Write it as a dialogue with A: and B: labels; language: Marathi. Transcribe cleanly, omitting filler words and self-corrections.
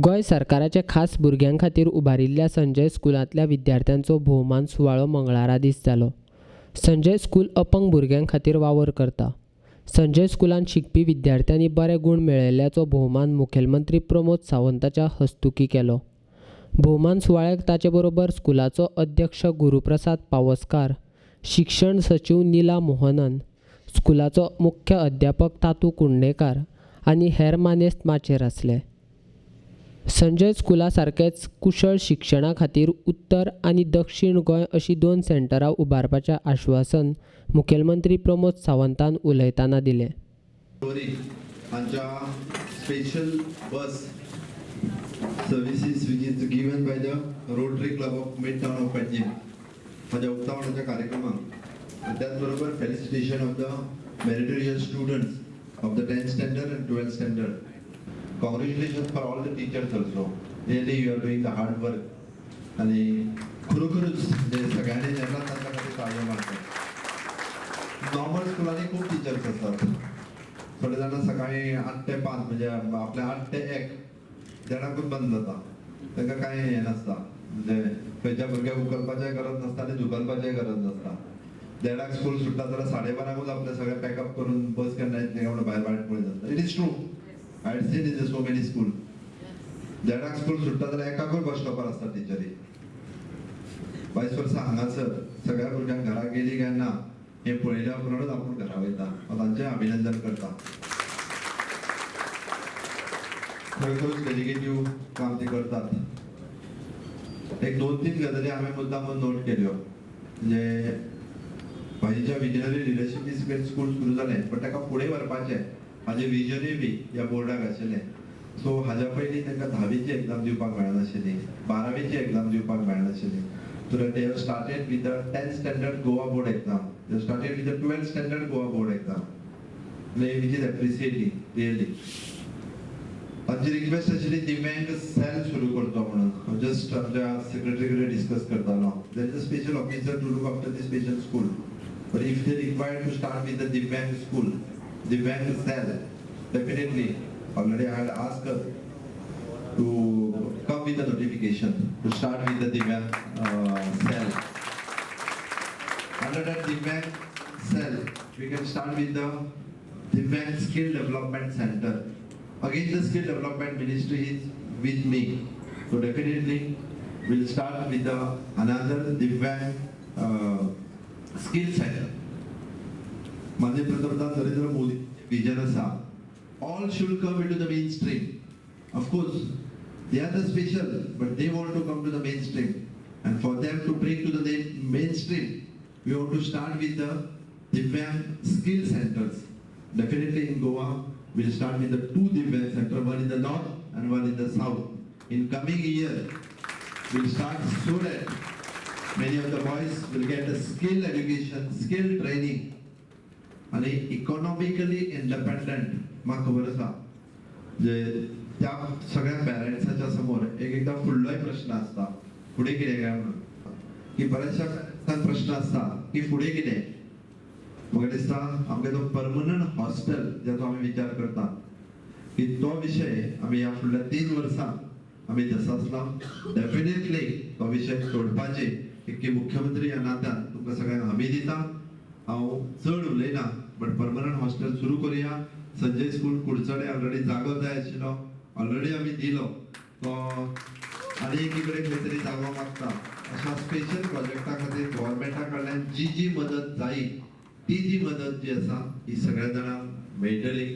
A: गोंय सरकाराचे खास भुरग्यां खातीर उबारिल्ल्या संजय स्कुलांतल्या विद्यार्थ्यांचो भोवमान सुवाळो मंगळारा दीस जालो. संजय स्कूल अपंग भुरग्यां खातीर वावर करता. संजय स्कुलांत शिकपी विद्यार्थ्यांनी बरे गुण मेळयल्ल्याचो भोवमान मुखेलमंत्री प्रमोद सावंताच्या हस्तुकीं केलो. भोवमान सुवाळ्याक ताचे बरोबर स्कुलाचो अध्यक्ष गुरुप्रसाद पावसकार, शिक्षण सचिव नीला मोहनन, स्कुलाचो मुख्य अध्यापक तातू कुंडेकार आनी हेर मानेस्त माचयेर आसले. संजय स्कुला सारकेच कुशळ शिक्षणा खातीर उत्तर आनी दक्षिण गोंय अशीं 2 सेंटरां उबारपाचें आश्वासन मुखेलमंत्री प्रमोद सावंतान उलयतना दिलें.
B: Special bus services which is given by the Rotary Club of Midtown of Panjim माझ्या उत्सवाच्या कार्यक्रमात त्याचबरोबर felicitation of the meritorious students of the 10th standard and 12th standard. Congratulations for all the teachers also. Really you are doing the hard work आणि खरोखरच जे सगळ्यांनी ज्यांना त्यांच्याकडे कार्य मारतात. नॉर्मल स्कूलांनी खूप टीचर्स असतात. थोडे जण सकाळी 8 ते 5 म्हणजे आपल्या 8 ते 1 देणाकूच बंद जाता. ताका काय हे नसता, म्हणजे खंयच्या भुरग्याक उखलपाचें गरज नसता आनी झुकलपाचें गरज नसता. 1:30 स्कूल सुटता जाल्यार 12:30कूच आपले सगळे पॅकअप करून बस केन्ना येतली काय म्हणून भायर पळयत आसता. It is true. I had seen in so many school. 1:30 school सुटता जाल्यार एकाकूच बस स्टॉपार आसता टिचरी. 22 वर्सां हांगासर सगळ्या भुरग्यांक घरा गेली काय ना हे पळयल्या उपरांतूच आपूण घरा वयता. हांव तांचें अभिनंदन करता. खरोखरूच डेडिकेटीव काम ते करतात. एक 2-3 गजाली हांवें मुद्दामून नोट केल्यो. म्हणजे म्हाज्या विजनरी लिडरशीप स्कूल सुरू जालें, पण ताका फुडें व्हरपाचें हाजे विजनूय बी ह्या बोर्डाक आशिल्लें. सो हाज्या पयलीं तांकां 10वीची एग्जाम दिवपाक मेळनाशिल्ली, 12वीची एग्जाम दिवपाक मेळनाशिल्ली. So that they have started with the 10th standard Goa board exam. They have started with the 12th standard Goa board exam. Which is appreciating really. आमची रिक्वेस्ट आशिल्ली दिव्यांग सेल सुरू करतो म्हणून. जस्ट आमच्या सेक्रेटरी कडेन डिस्कस करतालो. There is a special officer to look after the special school. But if they required to start with the divyang school, Divyang cell, definitely already I had asked her to come with the notification to start with the Divyang cell. Under that Divyang cell, we can start with the Divyang Skill Development Center. Again, the Skill Development Ministry is with me, so definitely we'll start with the another Divyang Skill Center. माननीय पंतप्रधान नरेंद्र मोदी विजन आसा, all should come into the mainstream. Of course, they are the special, but they want to come to the mainstream. And for them to bring to the mainstream, we want to start with the Divyang skill centers. Definitely in Goa, we'll start with the 2 Divyang centers, one in the north and one in the south. In coming year, we'll start so that many of the boys will get a skill education, skill training. आणि इकॉनॉमिकली इंडिपेंडंट म्हाका खबर आसा जे त्या सगळ्या पॅरेंट्साच्या समोर एकदा फुडलोय प्रश्न आसता, फुडें कितें काय म्हणून. की बऱ्याचशा प्रश्न आसता की फुडें कितें. म्हाका दिसता आमगे तो परमनंट हॉस्टेल जाचो आमी विचार करता की तो विशय आमी ह्या फुडल्या 3 वर्सां आमी दसासला. डेफिनेटली तो विशय सोडपाचे की मुख्यमंत्री ह्या नात्यान तुमकां सगळ्यांक हमी दिता. हांव चड उलयना, बट परमनंट हॉस्टेल सुरू करूया. संजय स्कूल कुडचडे ऑलरेडी जागो जाय आशिल्लो, ऑलरेडी आमी दिलो. तो आनी एकीकडे खंय तरी जागो मागता. अशा स्पेशल प्रोजेक्टा खातीर गव्हर्मेंटा कडल्यान जी मदत जायी ती मदत जी आसा ही सगळ्या जाणांक मेळटली.